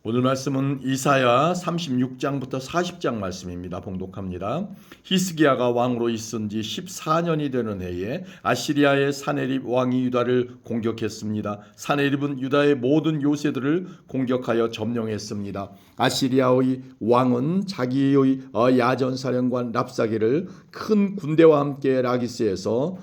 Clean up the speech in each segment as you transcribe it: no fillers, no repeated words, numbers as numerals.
오늘 말씀은 이사야 36장부터 40장 말씀입니다. 봉독합니다. 히스기야가 왕으로 있은 지 14년이 되는 해에 아시리아의 사네립 왕이 유다를 공격했습니다. 사네립은 유다의 모든 요새들을 공격하여 점령했습니다. 아시리아의 왕은 자기의 야전사령관 랍사게를 큰 군대와 함께 라기스에서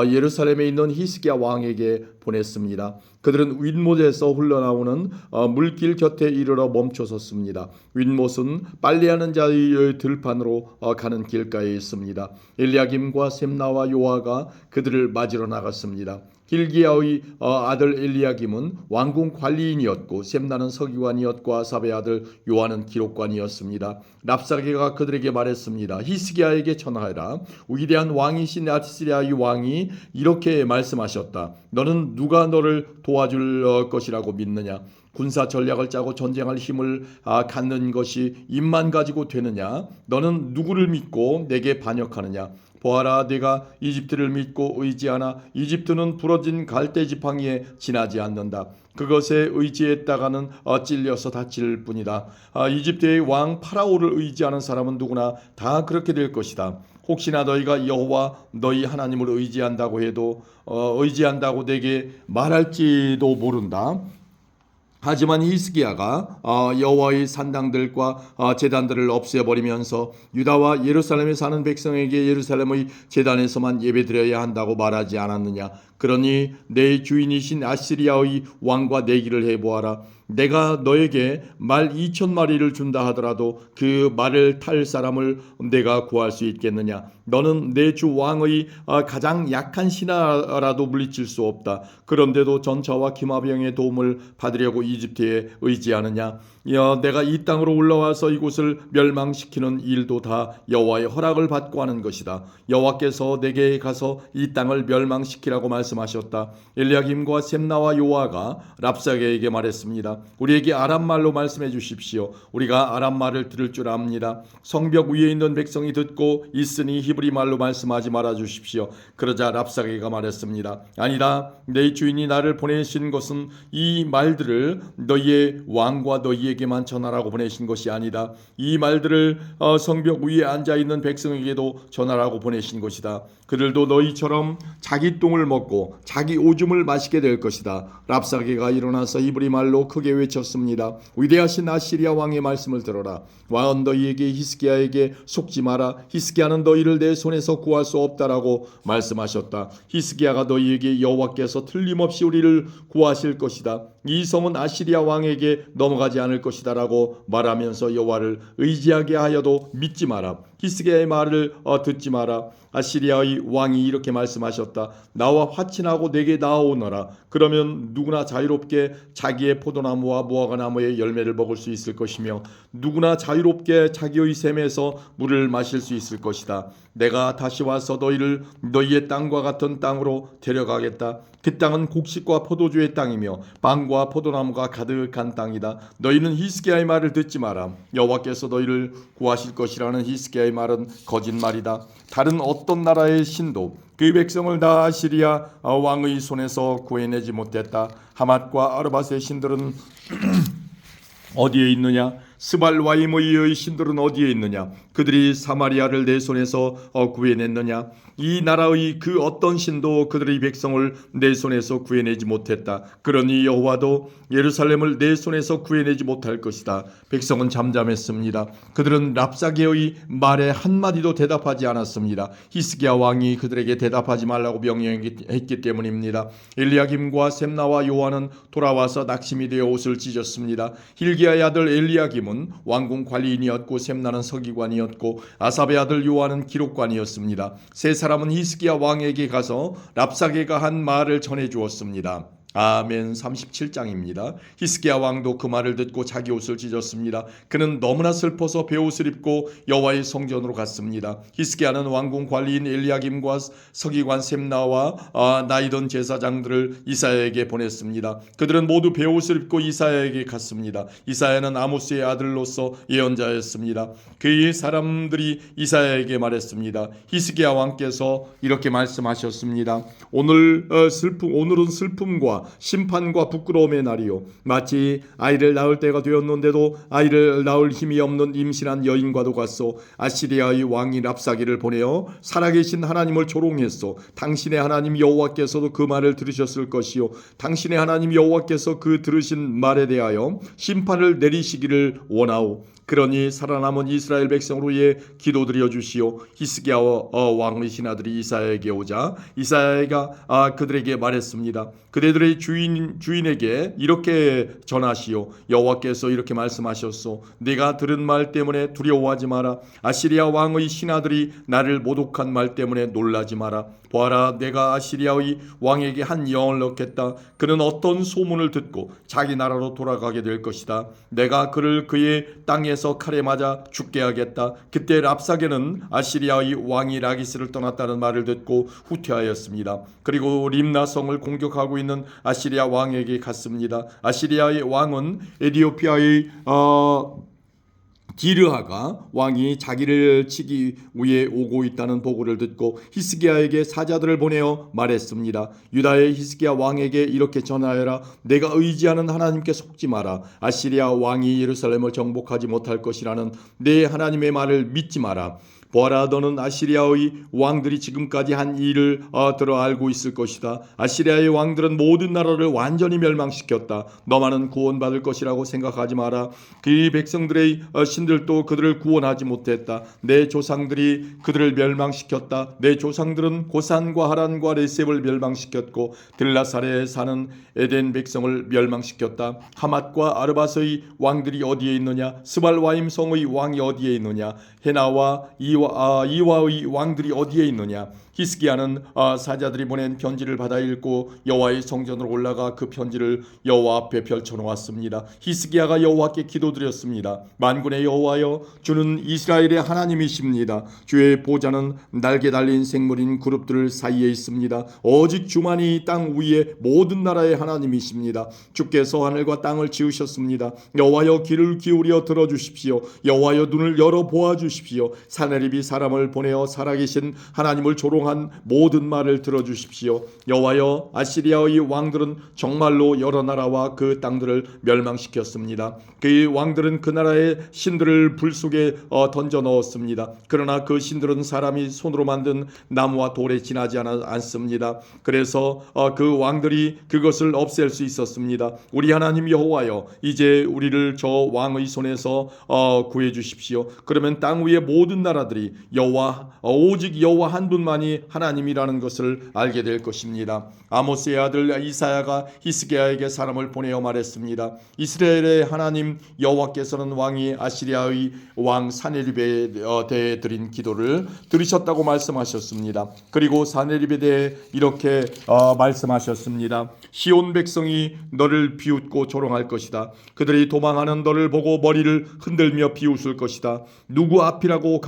예루살렘에 있는 히스기야 왕에게 보냈습니다. 그들은 윗못에서 흘러나오는 물길 곁에 이르러 멈춰섰습니다. 윗못은 빨래하는 자의 들판으로 가는 길가에 있습니다. 엘리야김과 셈나와 요아가 그들을 맞으러 나갔습니다. hil기야의 아들 엘리야김은 왕궁 관리인이었고 셈나는 서기관이었고 아삽의 아들 요아는 기록관이었습니다. 랍사게가 그들에게 말했습니다. 히스기야에게 전하여라. 위대한 왕이신 아시리아의 왕이 이렇게 말씀하셨다. 너는 누가 너를 도와줄 것이라고 믿느냐? 군사 전략을 짜고 전쟁할 힘을 갖는 것이 입만 가지고 되느냐? 너는 누구를 믿고 내게 반역하느냐? 보아라, 내가 이집트를 믿고 의지하나 이집트는 부러진 갈대 지팡이에 지나지 않는다. 그것에 의지했다가는 찔려서 다칠 뿐이다. 이집트의 왕 파라오를 의지하는 사람은 누구나 다 그렇게 될 것이다. 혹시나 너희가 여호와 너희 하나님을 의지한다고 해도 의지한다고 내게 말할지도 모른다. 하지만 히스기야가 여호와의 산당들과 제단들을 없애버리면서 유다와 예루살렘에 사는 백성에게 예루살렘의 제단에서만 예배드려야 한다고 말하지 않았느냐? 그러니 내 주인이신 아시리아의 왕과 내기를 해보아라. 내가 너에게 말 2,000마리를 준다 하더라도 그 말을 탈 사람을 내가 구할 수 있겠느냐? 너는 내 주 왕의 가장 약한 신하라도 물리칠 수 없다. 그런데도 전차와 기마병의 도움을 받으려고 이집트에 의지하느냐? 내가 이 땅으로 올라와서 이곳을 멸망시키는 일도 다 여호와의 허락을 받고 하는 것이다. 여호와께서 내게 가서 이 땅을 멸망시키라고 말씀하셨다. 엘리야김과 셈나와 요아가 랍사게에게 말했습니다. 우리에게 아람말로 말씀해 주십시오. 우리가 아람말을 들을 줄 압니다. 성벽 위에 있는 백성이 듣고 있으니 히브리 말로 말씀하지 말아 주십시오. 그러자 랍사게가 말했습니다. 아니다. 내 주인이 나를 보내신 것은 이 말들을 너희의 왕과 너희에게만 전하라고 보내신 것이 아니다. 이 말들을 성벽 위에 앉아있는 백성에게도 전하라고 보내신 것이다. 그들도 너희처럼 자기 똥을 먹고 자기 오줌을 마시게 될 것이다. 랍사게가 일어나서 히브리 말로 크게 외쳤습니다. 위대하신 아시리아 왕의 말씀을 들어라. 왕은 너희에게 히스기야에게 속지 마라. 히스기야는 너희를 내 손에서 구할 수 없다라고 말씀하셨다. 히스기야가 너희에게 여호와께서 틀림없이 우리를 구하실 것이다. 이 성은 아시리아 왕에게 넘어가지 않을 것이다라고 말하면서 여호와를 의지하게 하여도 믿지 마라. 히스기야의 말을 듣지 마라. 아시리아의 왕이 이렇게 말씀하셨다. 나와 화친하고 내게 나아오너라. 그러면 누구나 자유롭게 자기의 포도나무와 무화과나무의 열매를 먹을 수 있을 것이며 누구나 자유롭게 자기의 샘에서 물을 마실 수 있을 것이다. 내가 다시 와서 너희를 너희의 땅과 같은 땅으로 데려가겠다. 그 땅은 곡식과 포도주의 땅이며 빵과 포도나무가 가득한 땅이다. 너희는 히스기야의 말을 듣지 마라. 여호와께서 너희를 구하실 것이라는 히스기야의 말은 거짓말이다. 다른 어떤 나라의 신도 그 백성을 다 아시리아 왕의 손에서 구해내지 못했다. 하맛과 아르밧의 신들은 어디에 있느냐? 스발와이모이의 신들은 어디에 있느냐? 그들이 사마리아를 내 손에서 구해냈느냐? 이 나라의 그 어떤 신도 그들의 백성을 내 손에서 구해내지 못했다. 그러니 여호와도 예루살렘을 내 손에서 구해내지 못할 것이다. 백성은 잠잠했습니다. 그들은 랍사게의 말에 한마디도 대답하지 않았습니다. 히스기야 왕이 그들에게 대답하지 말라고 명령했기 때문입니다. 엘리야김과 셈나와 요아는 돌아와서 낙심이 되어 옷을 찢었습니다. hil기야의 아들 엘리야김은 왕궁 관리인이었고 셈나는 서기관이었고 아삽의 아들 요아는 기록관이었습니다. 세 사람은 히스기야 왕에게 가서 랍사게가 한 말을 전해 주었습니다. 아멘. 37장입니다. 히스기야 왕도 그 말을 듣고 자기 옷을 찢었습니다. 그는 너무나 슬퍼서 베옷을 입고 여호와의 성전으로 갔습니다. 히스기야는 왕궁 관리인 엘리야김과 서기관 셈나와 나이든 제사장들을 이사야에게 보냈습니다. 그들은 모두 베옷을 입고 이사야에게 갔습니다. 이사야는 아모스의 아들로서 예언자였습니다. 그의 사람들이 이사야에게 말했습니다. 히스기야 왕께서 이렇게 말씀하셨습니다. 오늘은 슬픔과 심판과 부끄러움의 날이요 마치 아이를 낳을 때가 되었는데도 아이를 낳을 힘이 없는 임신한 여인과도 같소. 아시리아의 왕이 랍사게를 보내어 살아계신 하나님을 조롱했소. 당신의 하나님 여호와께서도 그 말을 들으셨을 것이요 당신의 하나님 여호와께서 그 들으신 말에 대하여 심판을 내리시기를 원하오. 그러니 살아남은 이스라엘 백성으로 위해 기도드려 주시오. 히스기야 왕의 신하들이 이사야에게 오자 이사야가 그들에게 말했습니다. 그대들의 주인에게 이렇게 전하시오. 여호와께서 이렇게 말씀하셨소. 네가 들은 말 때문에 두려워하지 마라. 아시리아 왕의 신하들이 나를 모독한 말 때문에 놀라지 마라. 보아라, 내가 아시리아의 왕에게 한 영을 넣겠다. 그는 어떤 소문을 듣고 자기 나라로 돌아가게 될 것이다. 내가 그를 그의 땅에서 칼에 맞아 죽게 하겠다. 그때 랍사게는 아시리아의 왕이 라기스를 떠났다는 말을 듣고 후퇴하였습니다. 그리고 림나성을 공격하고 있는 아시리아 왕에게 갔습니다. 아시리아의 왕은 에디오피아의 디르하가 왕이 자기를 치기 위해 오고 있다는 보고를 듣고 히스기야에게 사자들을 보내어 말했습니다. 유다의 히스기야 왕에게 이렇게 전하여라. 내가 의지하는 하나님께 속지 마라. 아시리아 왕이 예루살렘을 정복하지 못할 것이라는 내 하나님의 말을 믿지 마라. 보아라, 너는 아시리아의 왕들이 지금까지 한 일을 들어 알고 있을 것이다. 아시리아의 왕들은 모든 나라를 완전히 멸망시켰다. 너만은 구원받을 것이라고 생각하지 마라. 그 백성들의 신들도 그들을 구원하지 못했다. 내 조상들이 그들을 멸망시켰다. 내 조상들은 고산과 하란과 레셉을 멸망시켰고 들라사레에 사는 에덴 백성을 멸망시켰다. 하맛과 아르밧의 왕들이 어디에 있느냐? 스발와임 성의 왕이 어디에 있느냐? 헤나와 이와의 왕들이 어디에 있느냐? 히스기야는 사자들이 보낸 편지를 받아 읽고 여호와의 성전으로 올라가 그 편지를 여호와 앞에 펼쳐놓았습니다. 히스기야가 여호와께 기도드렸습니다. 만군의 여호와여, 주는 이스라엘의 하나님이십니다. 주의 보좌는 날개 달린 생물인 그룹들 사이에 있습니다. 오직 주만이 땅 위의 모든 나라의 하나님이십니다. 주께서 하늘과 땅을 지으셨습니다. 여호와여, 귀를 기울여 들어주십시오. 여호와여, 눈을 열어 보아주십시오. 사내립이 사람을 보내어 살아계신 하나님을 조롱한 모든 말을 들어주십시오. 여호와여, 아시리아의 왕들은 정말로 여러 나라와 그 땅들을 멸망시켰습니다. 그 왕들은 그 나라의 신들을 불 속에 던져 넣었습니다. 그러나 그 신들은 사람이 손으로 만든 나무와 돌에 지나지 않습니다. 그래서 그 왕들이 그것을 없앨 수 있었습니다. 우리 하나님 여호와여, 이제 우리를 저 왕의 손에서 구해 주십시오. 그러면 땅 위의 모든 나라들이 오직 여호와 한 분만이 하나님이라는 것을 알게 될 것입니다. 아모스의 아들 이사야가 히스기야에게 사람을 보내어 말했습니다. 이스라엘의 하나님 여호와께서는 왕이 아시리아의 왕 사네립에 대해 드린 기도를 들으셨다고 말씀하셨습니다. 그리고 사네립에 대해 이렇게 말씀하셨습니다. 시온 백성이 너를 비웃고 조롱할 것이다. 그들이 도망하는 너를 보고 머리를 흔들며 비웃을 것이다. 누구 앞이라고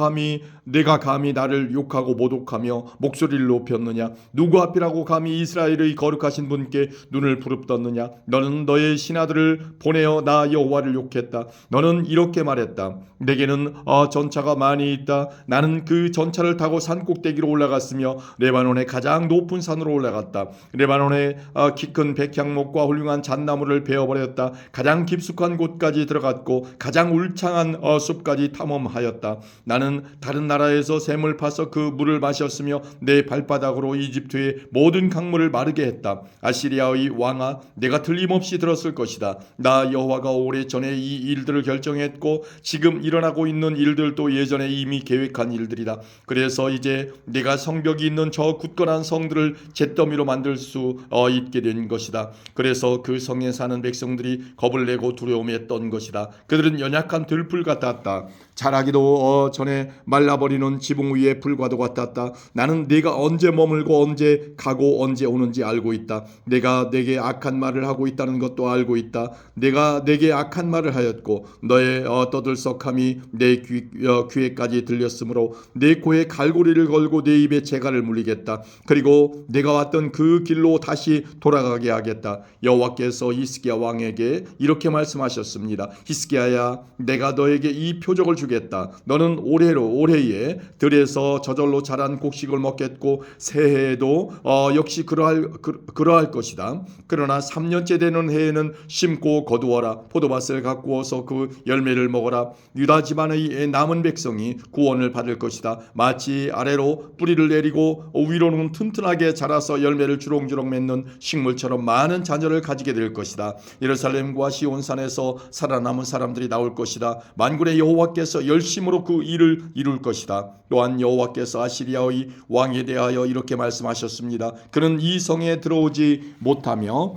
내가 감히 나를 욕하고 모독하며 목소리를 높였느냐? 누구 앞이라고 감히 이스라엘의 거룩하신 분께 눈을 부릅떴느냐? 너는 너의 신하들을 보내어 나 여호와를 욕했다. 너는 이렇게 말했다. 내게는 전차가 많이 있다. 나는 그 전차를 타고 산 꼭대기로 올라갔으며 레바논의 가장 높은 산으로 올라갔다. 레바논의 키 큰 백향목과 훌륭한 잣나무를 베어버렸다. 가장 깊숙한 곳까지 들어갔고 가장 울창한 숲까지 탐험하였다. 나는 다른 나라에서 샘을 파서 그 물을 마셨으며 내 발바닥으로 이집트의 모든 강물을 마르게 했다. 아시리아의 왕아, 내가 틀림없이 들었을 것이다. 나 여호와가 오래전에 이 일들을 결정했고 지금 일어나고 있는 일들도 예전에 이미 계획한 일들이다. 그래서 이제 내가 성벽이 있는 저 굳건한 성들을 잿더미로 만들 수 있게 된 것이다. 그래서 그 성에 사는 백성들이 겁을 내고 두려움에 떤 것이다. 그들은 연약한 들풀 같았다. 자라기도 전에 말라버리는 지붕 위의 불과도 같았다. 나는 네가 언제 머물고 언제 가고 언제 오는지 알고 있다. 내가 내게 악한 말을 하고 있다는 것도 알고 있다. 내가 내게 악한 말을 하였고 너의 떠들썩함이 내 귀에까지 들렸으므로 내 코에 갈고리를 걸고 내 입에 재갈을 물리겠다. 그리고 내가 왔던 그 길로 다시 돌아가게 하겠다. 여호와께서 히스기야 왕에게 이렇게 말씀하셨습니다. 히스기야야, 내가 너에게 이 표적을 주겠다. 너는 올해에 들에서 저절로 자란 곡식을 먹겠고 새해에도 역시 그러할 것이다. 그러나 3년째 되는 해에는 심고 거두어라. 포도밭을 가꾸어서 그 열매를 먹어라. 유다 집안의 남은 백성이 구원을 받을 것이다. 마치 아래로 뿌리를 내리고 위로는 튼튼하게 자라서 열매를 주렁주렁 맺는 식물처럼 많은 자녀를 가지게 될 것이다. 예루살렘과 시온산에서 살아남은 사람들이 나올 것이다. 만군의 여호와께서 열심으로 그 일을 이룰 것이다. 또한 여호와께서 아시리아의 왕에 대하여 이렇게 말씀하셨습니다. 그는 이 성에 들어오지 못하며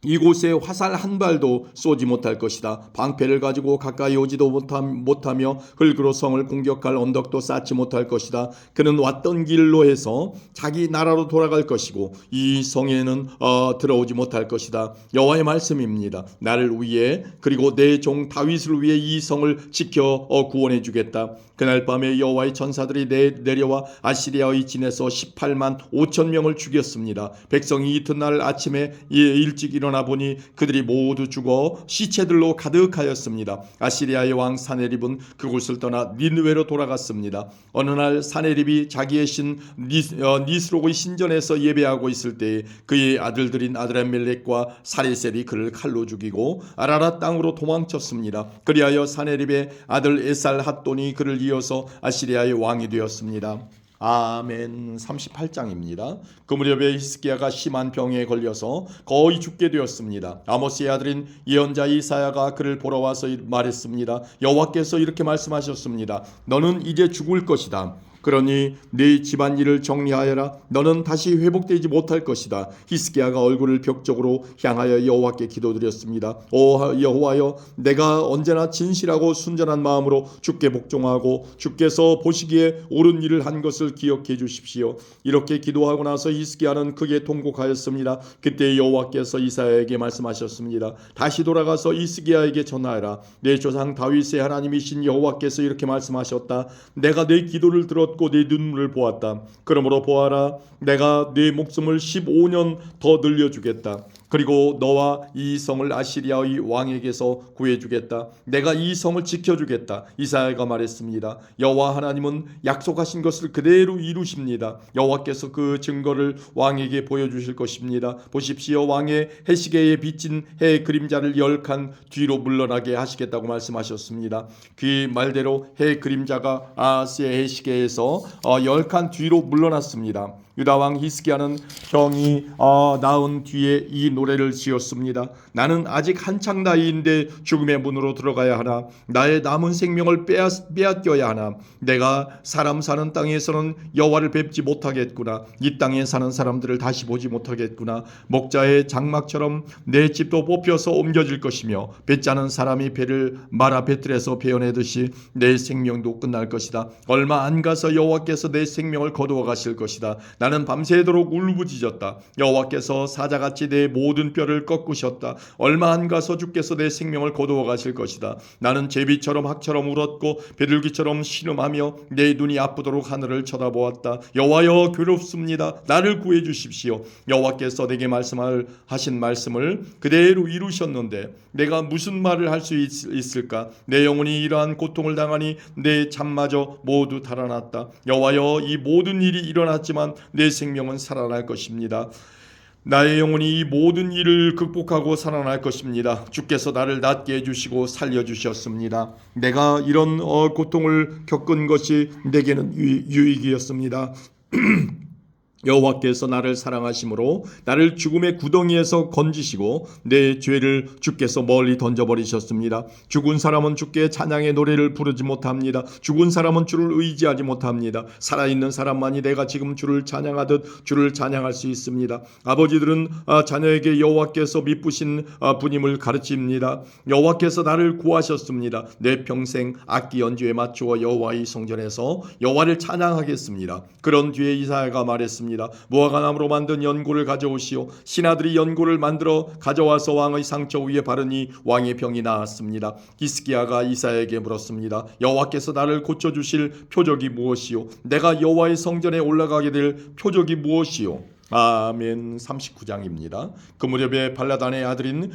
이곳에 화살 한 발도 쏘지 못할 것이다. 방패를 가지고 가까이 오지도 못하며 흙으로 성을 공격할 언덕도 쌓지 못할 것이다. 그는 왔던 길로 해서 자기 나라로 돌아갈 것이고 이 성에는 들어오지 못할 것이다. 여호와의 말씀입니다. 나를 위해 그리고 내 종 다윗을 위해 이 성을 지켜 구원해 주겠다. 그날 밤에 여호와의 천사들이 내려와 아시리아의 진에서 18만 5천 명을 죽였습니다. 백성이 이튿날 아침에 일찍 일어나 보니 그들이 모두 죽어 시체들로 가득하였습니다. 아시리아의 왕 사네립은 그곳을 떠나 니느웨로 돌아갔습니다. 어느 날 사네립이 자기의 신 니스로의 신전에서 예배하고 있을 때에 그의 아들들인 아드람멜렉과 사리셀이 그를 칼로 죽이고 아라랏 땅으로 도망쳤습니다. 그리하여 사네립의 아들 에살 핫돈이 그를 이어서 아시리아의 왕이 되었습니다. 아멘. 38장입니다. 그 무렵에 히스기야가 심한 병에 걸려서 거의 죽게 되었습니다. 아모스의 아들인 예언자 이사야가 그를 보러 와서 말했습니다. 여호와께서 이렇게 말씀하셨습니다. 너는 이제 죽을 것이다. 그러니 네 집안일을 정리하여라. 너는 다시 회복되지 못할 것이다. 히스기야가 얼굴을 벽 쪽으로 향하여 여호와께 기도드렸습니다. 오 여호와여, 내가 언제나 진실하고 순전한 마음으로 주께 복종하고 주께서 보시기에 옳은 일을 한 것을 기억해 주십시오. 이렇게 기도하고 나서 히스기야는 크게 통곡하였습니다. 그때 여호와께서 이사야에게 말씀하셨습니다. 다시 돌아가서 히스기야에게 전하여라. 내 조상 다윗의 하나님이신 여호와께서 이렇게 말씀하셨다. 내가 내 기도를 들었고 내 눈물을 보았다. 그러므로 보아라, 내가 네 목숨을 15년 더 늘려주겠다. 그리고 너와 이 성을 아시리아의 왕에게서 구해주겠다. 내가 이 성을 지켜주겠다. 이사야가 말했습니다. 여호와 하나님은 약속하신 것을 그대로 이루십니다. 여호와께서 그 증거를 왕에게 보여주실 것입니다. 보십시오, 왕의 해시계에 비친 해 그림자를 10칸 뒤로 물러나게 하시겠다고 말씀하셨습니다. 그 말대로 해 그림자가 아하스의 해시계에서 10칸 뒤로 물러났습니다. 유다왕 히스기야는 병이 나은 뒤에 이 노래를 지었습니다. 나는 아직 한창 나이인데 죽음의 문으로 들어가야 하나? 나의 남은 생명을 빼앗겨야 하나? 내가 사람 사는 땅에서는 여호와를 뵙지 못하겠구나. 이 땅에 사는 사람들을 다시 보지 못하겠구나. 목자의 장막처럼 내 집도 뽑혀서 옮겨질 것이며 배짜는 사람이 배를 말아 배틀에서 베어내듯이 내 생명도 끝날 것이다. 얼마 안 가서 여호와께서 내 생명을 거두어 가실 것이다. 나는 밤새도록 울부짖었다. 여호와께서 사자같이 내 모든 뼈를 꺾으셨다. 얼마 안 가서 주께서 내 생명을 거두어 가실 것이다. 나는 제비처럼 학처럼 울었고 비둘기처럼 신음하며 내 눈이 아프도록 하늘을 쳐다보았다. 여호와여, 괴롭습니다. 나를 구해 주십시오. 여호와께서 내게 하신 말씀을 그대로 이루셨는데 내가 무슨 말을 할 수 있을까? 내 영혼이 이러한 고통을 당하니 내 잠마저 모두 달아났다. 여호와여, 이 모든 일이 일어났지만 내 생명은 살아날 것입니다. 나의 영혼이 이 모든 일을 극복하고 살아날 것입니다. 주께서 나를 낫게 해주시고 살려주셨습니다. 내가 이런 고통을 겪은 것이 내게는 유익이었습니다. 여호와께서 나를 사랑하심으로 나를 죽음의 구덩이에서 건지시고 내 죄를 주께서 멀리 던져버리셨습니다. 죽은 사람은 주께 찬양의 노래를 부르지 못합니다. 죽은 사람은 주를 의지하지 못합니다. 살아있는 사람만이 내가 지금 주를 찬양하듯 주를 찬양할 수 있습니다. 아버지들은 자녀에게 여호와께서 미쁘신 분임을 가르칩니다. 여호와께서 나를 구하셨습니다. 내 평생 악기 연주에 맞추어 여호와의 성전에서 여호와를 찬양하겠습니다. 그런 뒤에 이사야가 말했습니다. 무화과 나무로 만든 연고를 가져오시오. 신하들이 연고를 만들어 가져와서 왕의 상처 위에 바르니 왕의 병이 나았습니다. 히스기야가 이사야에게 물었습니다. 여호와께서 나를 고쳐주실 표적이 무엇이오? 내가 여호와의 성전에 올라가게 될 표적이 무엇이오? 아멘. 39장입니다. 그 무렵에 발라단의 아들인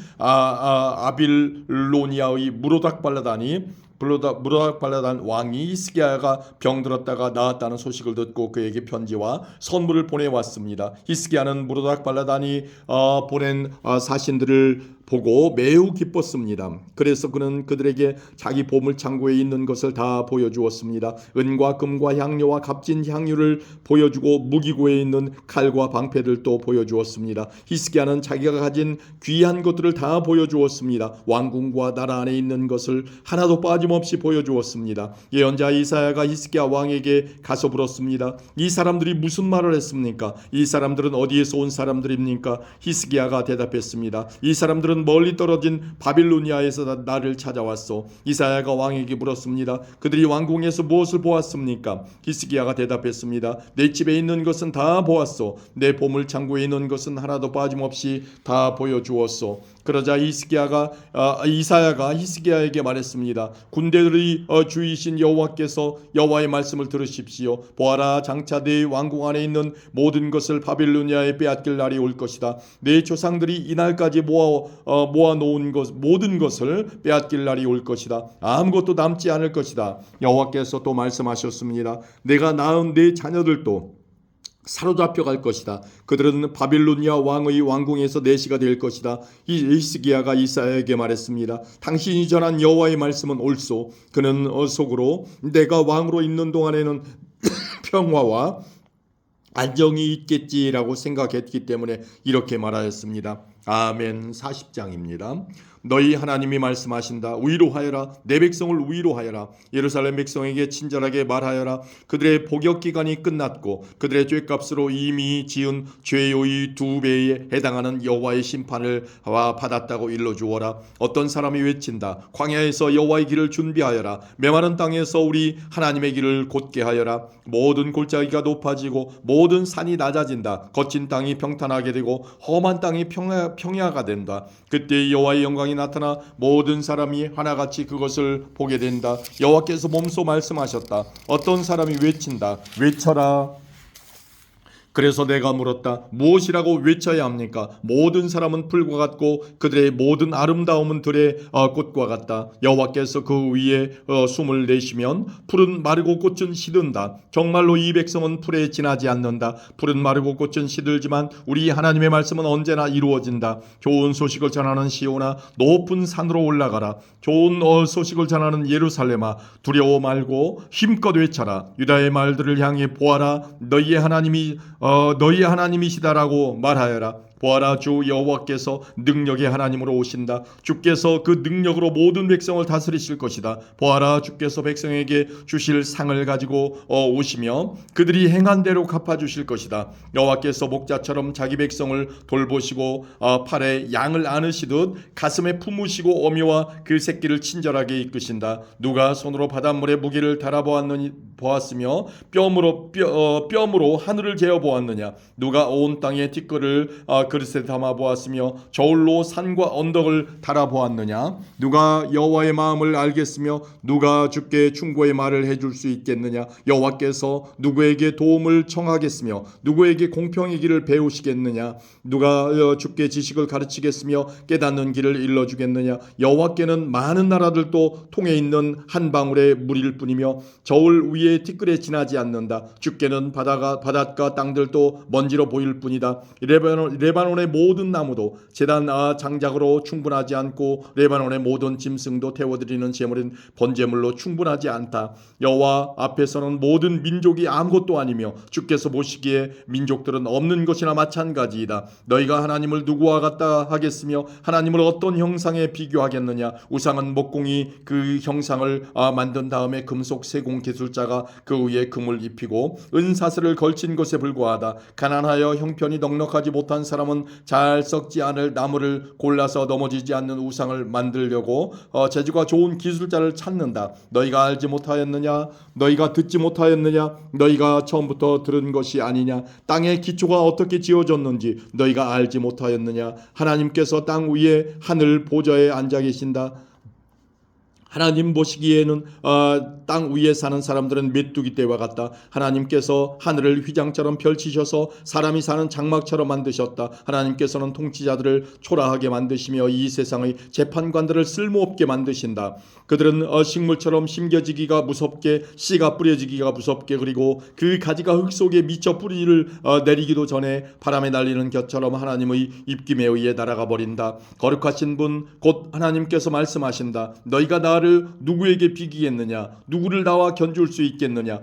아빌로니아의 무로닥 발라단이 무라닥발라단 왕이 히스기야가 병들었다가 나았다는 소식을 듣고 그에게 편지와 선물을 보내왔습니다. 히스기야는 무라닥발라단이 보낸 사신들을 보고 매우 기뻤습니다. 그래서 그는 그들에게 자기 보물창고에 있는 것을 다 보여주었습니다. 은과 금과 향료와 값진 향유를 보여주고 무기고에 있는 칼과 방패들도 보여주었습니다. 히스기야는 자기가 가진 귀한 것들을 다 보여주었습니다. 왕궁과 나라 안에 있는 것을 하나도 빠짐없이 보여주었습니다. 예언자 이사야가 히스기야 왕에게 가서 물었습니다. 이 사람들이 무슨 말을 했습니까? 이 사람들은 어디에서 온 사람들입니까? 히스기야가 대답했습니다. 이 사람들은 멀리 떨어진 바빌로니아에서 나를 찾아왔소. 이사야가 왕에게 물었습니다. 그들이 왕궁에서 무엇을 보았습니까? 히스기야가 대답했습니다. 내 집에 있는 것은 다 보았소. 내 보물 창고에 있는 것은 하나도 빠짐없이 다 보여주었소. 그러자 이사야가 히스기야에게 말했습니다. 군대들의 주이신 여호와께서 여호와의 말씀을 들으십시오. 보아라, 장차 내 왕궁 안에 있는 모든 것을 바빌로니아에 빼앗길 날이 올 것이다. 내 조상들이 이날까지 모아놓은 모든 것을 빼앗길 날이 올 것이다. 아무것도 남지 않을 것이다. 여호와께서 또 말씀하셨습니다. 내가 낳은 내 자녀들도 사로잡혀 갈 것이다. 그들은 바빌로니아 왕의 왕궁에서 내시가 될 것이다. 히스기야가 이사야에게 말했습니다. 당신이 전한 여호와의 말씀은 옳소. 그는 속으로 내가 왕으로 있는 동안에는 평화와 안정이 있겠지라고 생각했기 때문에 이렇게 말하였습니다. 아멘. 40장입니다. 너희 하나님이 말씀하신다. 위로하여라. 내 백성을 위로하여라. 예루살렘 백성에게 친절하게 말하여라. 그들의 복역 기간이 끝났고 그들의 죄값으로 이미 지은 죄의 2배에 해당하는 여호와의 심판을 받았다고 일러주어라. 어떤 사람이 외친다. 광야에서 여호와의 길을 준비하여라. 메마른 땅에서 우리 하나님의 길을 곧게 하여라. 모든 골짜기가 높아지고 모든 산이 낮아진다. 거친 땅이 평탄하게 되고 험한 땅이 평야가 된다. 그때 여호와의 영광이 나타나 모든 사람이 하나같이 그것을 보게 된다. 여호와께서 몸소 말씀하셨다. 어떤 사람이 외친다. 외쳐라. 그래서 내가 물었다. 무엇이라고 외쳐야 합니까? 모든 사람은 풀과 같고 그들의 모든 아름다움은 들의 꽃과 같다. 여호와께서 그 위에 숨을 내쉬면 풀은 마르고 꽃은 시든다. 정말로 이 백성은 풀에 지나지 않는다. 풀은 마르고 꽃은 시들지만 우리 하나님의 말씀은 언제나 이루어진다. 좋은 소식을 전하는 시온아, 높은 산으로 올라가라. 좋은 소식을 전하는 예루살렘아, 두려워 말고 힘껏 외쳐라. 유다의 말들을 향해 보아라. 너희의 하나님이시다라고 말하여라. 보아라, 주 여호와께서 능력의 하나님으로 오신다. 주께서 그 능력으로 모든 백성을 다스리실 것이다. 보아라, 주께서 백성에게 주실 상을 가지고 오시며 그들이 행한 대로 갚아주실 것이다. 여호와께서 목자처럼 자기 백성을 돌보시고 팔에 양을 안으시듯 가슴에 품으시고 어미와 그 새끼를 친절하게 이끄신다. 누가 손으로 바닷물에 무게를 달아보았으며 뼘으로 하늘을 재어보았느냐? 누가 온 땅의 티끌을 그릇에 담아 보았으며 저울로 산과 언덕을 달아보았느냐? 누가 여호와의 마음을 알겠으며 누가 주께 충고의 말을 해줄 수 있겠느냐? 여호와께서 누구에게 도움을 청하겠으며 누구에게 공평의 길을 배우시겠느냐? 누가 주께 지식을 가르치겠으며 깨닫는 길을 일러주겠느냐? 여호와께는 많은 나라들도 통해 있는 한 방울의 물일 뿐이며 저울 위에 티끌에 지나지 않는다. 주께는 바닷가 땅들도 먼지로 보일 뿐이다. 레바논의 모든 나무도 제단 장작으로 충분하지 않고 레바논의 모든 짐승도 태워드리는 제물인 번제물로 충분하지 않다. 여호와 앞에서는 모든 민족이 아무것도 아니며 주께서 보시기에 민족들은 없는 것이나 마찬가지이다. 너희가 하나님을 누구와 같다 하겠으며 하나님을 어떤 형상에 비교하겠느냐? 우상은 목공이 그 형상을 만든 다음에 금속 세공 기술자가 그 위에 금을 입히고 은사슬을 걸친 것에 불과하다. 가난하여 형편이 넉넉하지 못한 사람은 잘 썩지 않을 나무를 골라서 넘어지지 않는 우상을 만들려고 재주가 좋은 기술자를 찾는다. 너희가 알지 못하였느냐? 너희가 듣지 못하였느냐? 너희가 처음부터 들은 것이 아니냐? 땅의 기초가 어떻게 지어졌는지 너희가 알지 못하였느냐? 하나님께서 땅 위에 하늘 보좌에 앉아 계신다. 하나님 보시기에는 땅 위에 사는 사람들은 메뚜기 떼와 같다. 하나님께서 하늘을 휘장처럼 펼치셔서 사람이 사는 장막처럼 만드셨다. 하나님께서는 통치자들을 초라하게 만드시며 이 세상의 재판관들을 쓸모없게 만드신다. 그들은 식물처럼 심겨지기가 무섭게, 씨가 뿌려지기가 무섭게, 그리고 그 가지가 흙 속에 미쳐 뿌리를 내리기도 전에 바람에 날리는 곁처럼 하나님의 입김에 의해 날아가 버린다. 거룩하신 분 곧 하나님께서 말씀하신다. 너희가 나를 누구에게 비기겠느냐? 누구를 나와 견줄 수 있겠느냐?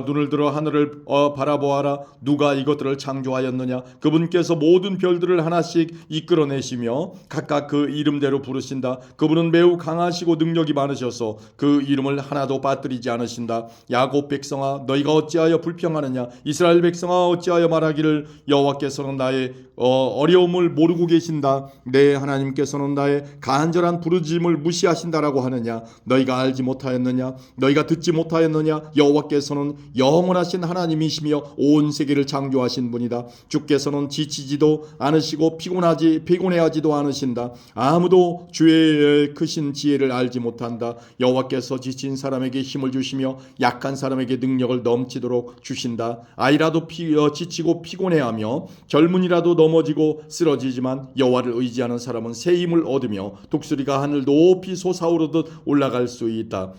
눈을 들어 하늘을 바라보아라. 누가 이것들을 창조하였느냐? 그분께서 모든 별들을 하나씩 이끌어내시며 각각 그 이름대로 부르신다. 그분은 매우 강하시고 능력이 많으셔서 그 이름을 하나도 빠뜨리지 않으신다. 야곱 백성아, 너희가 어찌하여 불평하느냐? 이스라엘 백성아, 어찌하여 말하기를 여호와께서는 나의 어려움을 모르고 계신다. 내 하나님께서는 나의 간절한 부르짖음을 무시하신다라고 하느냐? 너희가 알지 못하였느냐? 너희가 듣지 못하였느냐? 여호와께서는 영원하신 하나님이시며 온 세계를 창조하신 분이다. 주께서는 지치지도 않으시고 피곤해하지도 않으신다. 아무도 주의 크신 지혜를 알지 못한다. 여호와께서 지친 사람에게 힘을 주시며 약한 사람에게 능력을 넘치도록 주신다. 아이라도 지치고 피곤해하며 젊은이라도 넘어지고 쓰러지지만 여호와를 의지하는 사람은 새 힘을 얻으며 독수리가 하늘 높이 솟아오르듯 올라갈 수 있다.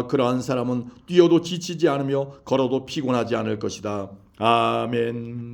그러한 사람은 뛰어도 지치지 않으며 걸어도 피곤하지 않을 것이다. 아멘.